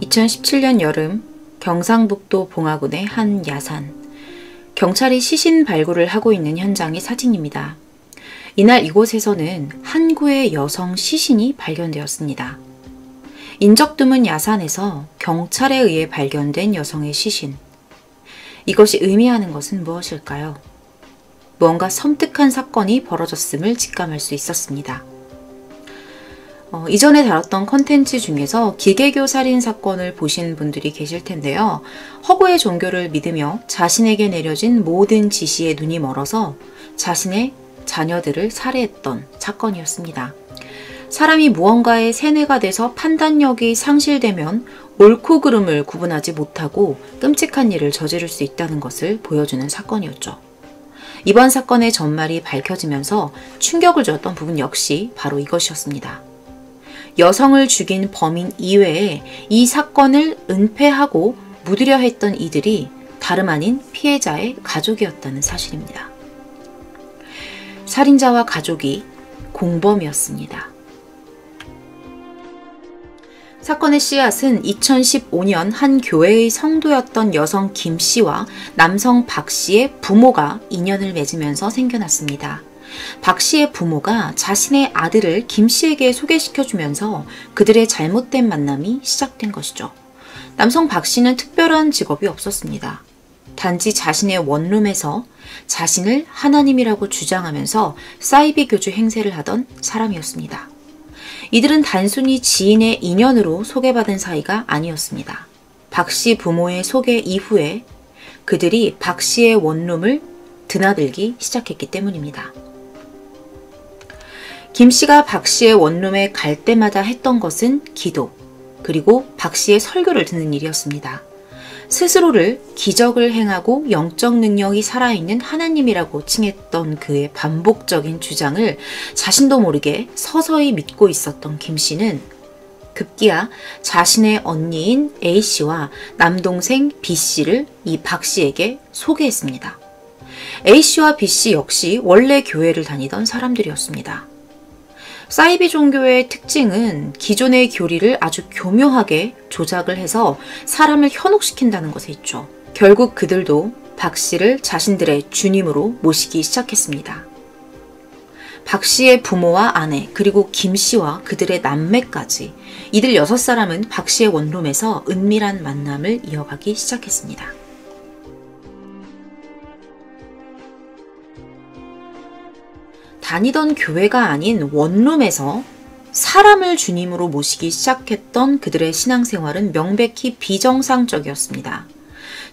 2017년 여름 경상북도 봉화군의 한 야산. 경찰이 시신 발굴을 하고 있는 현장의 사진입니다. 이날 이곳에서는 한 구의 여성 시신이 발견되었습니다. 인적 드문 야산에서 경찰에 의해 발견된 여성의 시신. 이것이 의미하는 것은 무엇일까요? 무언가 섬뜩한 사건이 벌어졌음을 직감할 수 있었습니다. 이전에 다뤘던 컨텐츠 중에서 기계교 살인 사건을 보신 분들이 계실 텐데요. 허구의 종교를 믿으며 자신에게 내려진 모든 지시에 눈이 멀어서 자신의 자녀들을 살해했던 사건이었습니다. 사람이 무언가에 세뇌가 돼서 판단력이 상실되면 옳고 그름을 구분하지 못하고 끔찍한 일을 저지를 수 있다는 것을 보여주는 사건이었죠. 이번 사건의 전말이 밝혀지면서 충격을 주었던 부분 역시 바로 이것이었습니다. 여성을 죽인 범인 이외에 이 사건을 은폐하고 묻으려 했던 이들이 다름 아닌 피해자의 가족이었다는 사실입니다. 살인자와 가족이 공범이었습니다. 사건의 씨앗은 2015년 한 교회의 성도였던 여성 김 씨와 남성 박 씨의 부모가 인연을 맺으면서 생겨났습니다. 박 씨의 부모가 자신의 아들을 김 씨에게 소개시켜주면서 그들의 잘못된 만남이 시작된 것이죠. 남성 박 씨는 특별한 직업이 없었습니다. 단지 자신의 원룸에서 자신을 하나님이라고 주장하면서 사이비 교주 행세를 하던 사람이었습니다. 이들은 단순히 지인의 인연으로 소개받은 사이가 아니었습니다. 박 씨 부모의 소개 이후에 그들이 박 씨의 원룸을 드나들기 시작했기 때문입니다. 김 씨가 박 씨의 원룸에 갈 때마다 했던 것은 기도, 그리고 박 씨의 설교를 듣는 일이었습니다. 스스로를 기적을 행하고 영적 능력이 살아있는 하나님이라고 칭했던 그의 반복적인 주장을 자신도 모르게 서서히 믿고 있었던 김 씨는 급기야 자신의 언니인 A 씨와 남동생 B 씨를 이 박 씨에게 소개했습니다. A 씨와 B 씨 역시 원래 교회를 다니던 사람들이었습니다. 사이비 종교의 특징은 기존의 교리를 아주 교묘하게 조작을 해서 사람을 현혹시킨다는 것에 있죠. 결국 그들도 박 씨를 자신들의 주님으로 모시기 시작했습니다. 박 씨의 부모와 아내, 그리고 김 씨와 그들의 남매까지 이들 6사람은 박 씨의 원룸에서 은밀한 만남을 이어가기 시작했습니다. 다니던 교회가 아닌 원룸에서 사람을 주님으로 모시기 시작했던 그들의 신앙생활은 명백히 비정상적이었습니다.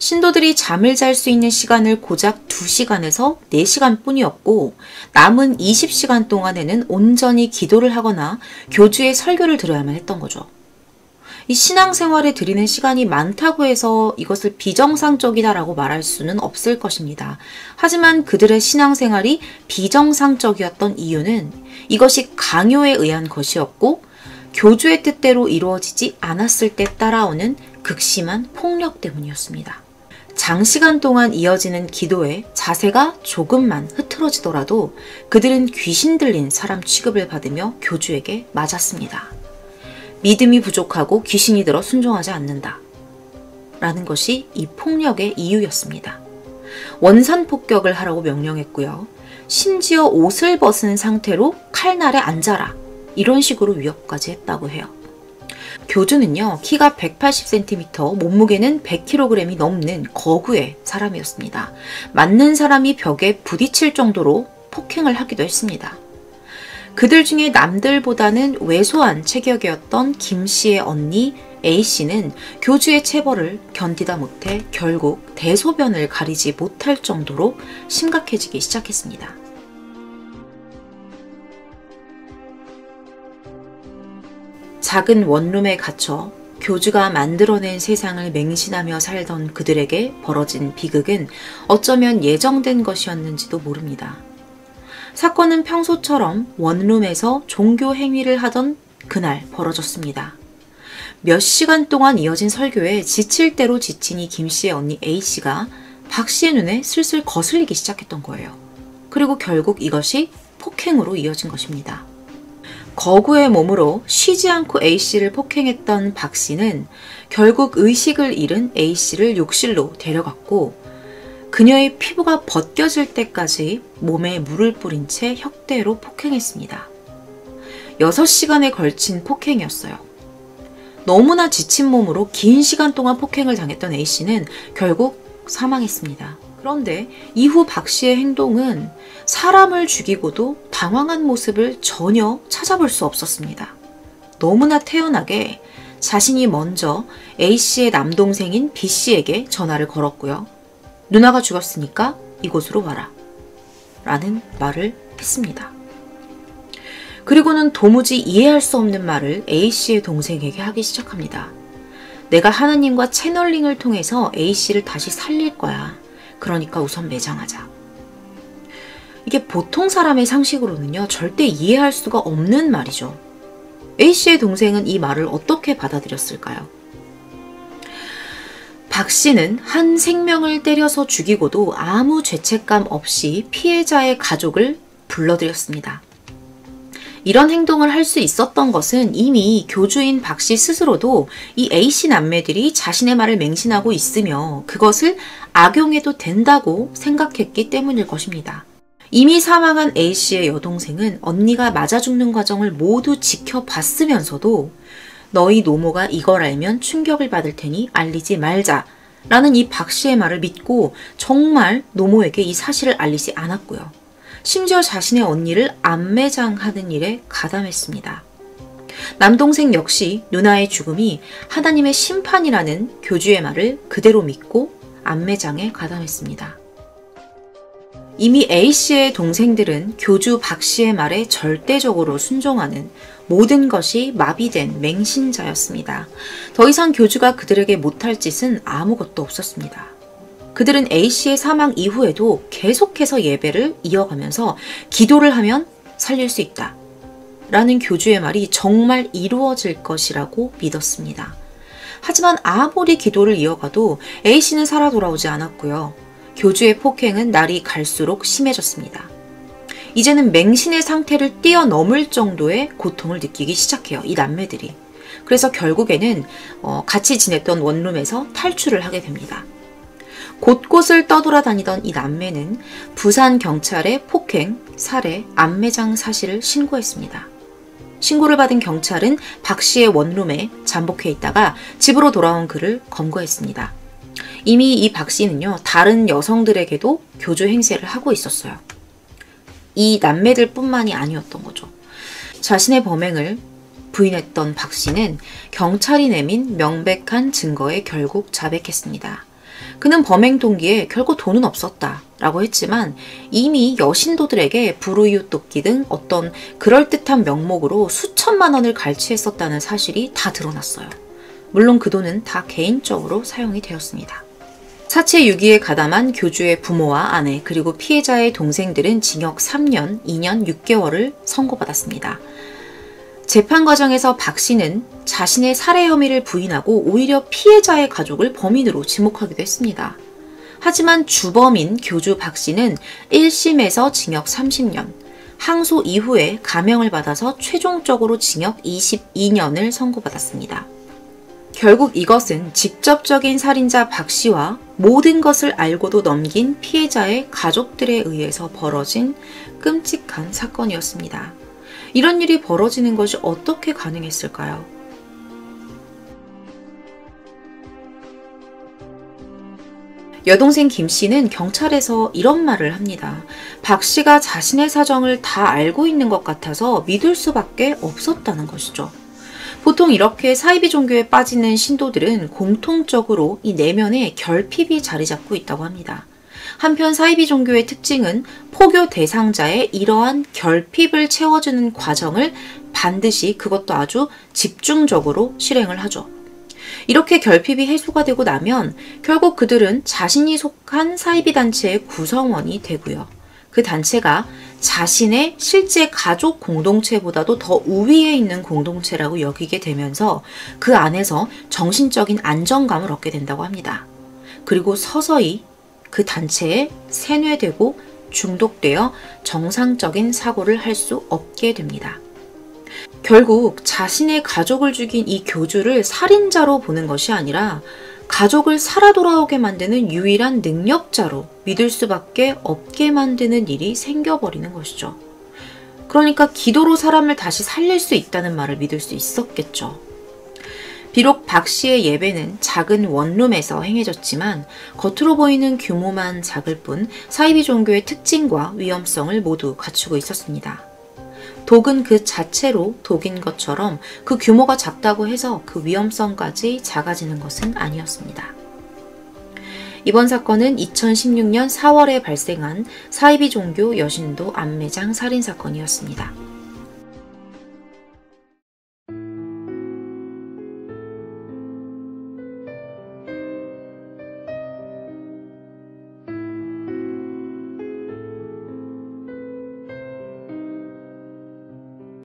신도들이 잠을 잘 수 있는 시간을 고작 2시간에서 4시간 뿐이었고 남은 20시간 동안에는 온전히 기도를 하거나 교주의 설교를 들어야만 했던 거죠. 이 신앙생활에 들이는 시간이 많다고 해서 이것을 비정상적이다라고 말할 수는 없을 것입니다. 하지만 그들의 신앙생활이 비정상적이었던 이유는 이것이 강요에 의한 것이었고 교주의 뜻대로 이루어지지 않았을 때 따라오는 극심한 폭력 때문이었습니다. 장시간 동안 이어지는 기도에 자세가 조금만 흐트러지더라도 그들은 귀신 들린 사람 취급을 받으며 교주에게 맞았습니다. 믿음이 부족하고 귀신이 들어 순종하지 않는다. 라는 것이 이 폭력의 이유였습니다. 원산 폭격을 하라고 명령했고요. 심지어 옷을 벗은 상태로 칼날에 앉아라. 이런 식으로 위협까지 했다고 해요. 교주는요, 키가 180cm, 몸무게는 100kg이 넘는 거구의 사람이었습니다. 맞는 사람이 벽에 부딪힐 정도로 폭행을 하기도 했습니다. 그들 중에 남들보다는 왜소한 체격이었던 김 씨의 언니 A 씨는 교주의 체벌을 견디다 못해 결국 대소변을 가리지 못할 정도로 심각해지기 시작했습니다. 작은 원룸에 갇혀 교주가 만들어낸 세상을 맹신하며 살던 그들에게 벌어진 비극은 어쩌면 예정된 것이었는지도 모릅니다. 사건은 평소처럼 원룸에서 종교 행위를 하던 그날 벌어졌습니다. 몇 시간 동안 이어진 설교에 지칠 대로 지친 이 김 씨의 언니 A 씨가 박 씨의 눈에 슬슬 거슬리기 시작했던 거예요. 그리고 결국 이것이 폭행으로 이어진 것입니다. 거구의 몸으로 쉬지 않고 A씨를 폭행했던 박씨는 결국 의식을 잃은 A씨를 욕실로 데려갔고 그녀의 피부가 벗겨질 때까지 몸에 물을 뿌린 채 혁대로 폭행했습니다. 6시간에 걸친 폭행이었어요. 너무나 지친 몸으로 긴 시간 동안 폭행을 당했던 A씨는 결국 사망했습니다. 그런데 이후 박씨의 행동은 사람을 죽이고도 당황한 모습을 전혀 찾아볼 수 없었습니다. 너무나 태연하게 자신이 먼저 A씨의 남동생인 B씨에게 전화를 걸었고요. 누나가 죽었으니까 이곳으로 와라 라는 말을 했습니다. 그리고는 도무지 이해할 수 없는 말을 A씨의 동생에게 하기 시작합니다. 내가 하느님과 채널링을 통해서 A씨를 다시 살릴 거야. 그러니까 우선 매장하자. 이게 보통 사람의 상식으로는요, 절대 이해할 수가 없는 말이죠. A씨의 동생은 이 말을 어떻게 받아들였을까요? 박씨는 한 생명을 때려서 죽이고도 아무 죄책감 없이 피해자의 가족을 불러들였습니다. 이런 행동을 할 수 있었던 것은 이미 교주인 박씨 스스로도 이 A씨 남매들이 자신의 말을 맹신하고 있으며 그것을 악용해도 된다고 생각했기 때문일 것입니다. 이미 사망한 A씨의 여동생은 언니가 맞아 죽는 과정을 모두 지켜봤으면서도 너희 노모가 이걸 알면 충격을 받을 테니 알리지 말자 라는 이 박씨의 말을 믿고 정말 노모에게 이 사실을 알리지 않았고요. 심지어 자신의 언니를 암매장하는 일에 가담했습니다. 남동생 역시 누나의 죽음이 하나님의 심판이라는 교주의 말을 그대로 믿고 암매장에 가담했습니다. 이미 A씨의 동생들은 교주 박씨의 말에 절대적으로 순종하는 모든 것이 마비된 맹신자였습니다. 더 이상 교주가 그들에게 못할 짓은 아무것도 없었습니다. 그들은 A씨의 사망 이후에도 계속해서 예배를 이어가면서 기도를 하면 살릴 수 있다 라는 교주의 말이 정말 이루어질 것이라고 믿었습니다. 하지만 아무리 기도를 이어가도 A씨는 살아 돌아오지 않았고요. 교주의 폭행은 날이 갈수록 심해졌습니다. 이제는 맹신의 상태를 뛰어넘을 정도의 고통을 느끼기 시작해요. 이 남매들이. 그래서 결국에는 같이 지냈던 원룸에서 탈출을 하게 됩니다. 곳곳을 떠돌아다니던 이 남매는 부산 경찰에 폭행, 살해, 암매장 사실을 신고했습니다. 신고를 받은 경찰은 박 씨의 원룸에 잠복해 있다가 집으로 돌아온 그를 검거했습니다. 이미 이 박 씨는요, 다른 여성들에게도 교주 행세를 하고 있었어요. 이 남매들 뿐만이 아니었던 거죠. 자신의 범행을 부인했던 박 씨는 경찰이 내민 명백한 증거에 결국 자백했습니다. 그는 범행 동기에 결국 돈은 없었다 라고 했지만 이미 여신도들에게 불우이웃 돕기 등 어떤 그럴듯한 명목으로 수천만 원을 갈취했었다는 사실이 다 드러났어요. 물론 그 돈은 다 개인적으로 사용이 되었습니다. 사체 유기에 가담한 교주의 부모와 아내 그리고 피해자의 동생들은 징역 3년, 2년 6개월을 선고받았습니다. 재판 과정에서 박 씨는 자신의 살해 혐의를 부인하고 오히려 피해자의 가족을 범인으로 지목하기도 했습니다. 하지만 주범인 교주 박 씨는 1심에서 징역 30년, 항소 이후에 감형을 받아서 최종적으로 징역 22년을 선고받았습니다. 결국 이것은 직접적인 살인자 박 씨와 모든 것을 알고도 넘긴 피해자의 가족들에 의해서 벌어진 끔찍한 사건이었습니다. 이런 일이 벌어지는 것이 어떻게 가능했을까요? 여동생 김 씨는 경찰에서 이런 말을 합니다. 박 씨가 자신의 사정을 다 알고 있는 것 같아서 믿을 수밖에 없었다는 것이죠. 보통 이렇게 사이비 종교에 빠지는 신도들은 공통적으로 이 내면에 결핍이 자리 잡고 있다고 합니다. 한편 사이비 종교의 특징은 포교 대상자의 이러한 결핍을 채워주는 과정을 반드시 그것도 아주 집중적으로 실행을 하죠. 이렇게 결핍이 해소가 되고 나면 결국 그들은 자신이 속한 사이비 단체의 구성원이 되고요. 그 단체가 자신의 실제 가족 공동체보다도 더 우위에 있는 공동체라고 여기게 되면서 그 안에서 정신적인 안정감을 얻게 된다고 합니다. 그리고 서서히 그 단체에 세뇌되고 중독되어 정상적인 사고를 할 수 없게 됩니다. 결국 자신의 가족을 죽인 이 교주를 살인자로 보는 것이 아니라 가족을 살아 돌아오게 만드는 유일한 능력자로 믿을 수밖에 없게 만드는 일이 생겨버리는 것이죠. 그러니까 기도로 사람을 다시 살릴 수 있다는 말을 믿을 수 있었겠죠. 비록 박 씨의 예배는 작은 원룸에서 행해졌지만 겉으로 보이는 규모만 작을 뿐 사이비 종교의 특징과 위험성을 모두 갖추고 있었습니다. 독은 그 자체로 독인 것처럼 그 규모가 작다고 해서 그 위험성까지 작아지는 것은 아니었습니다. 이번 사건은 2016년 4월에 발생한 사이비 종교 여신도 암매장 살인사건이었습니다.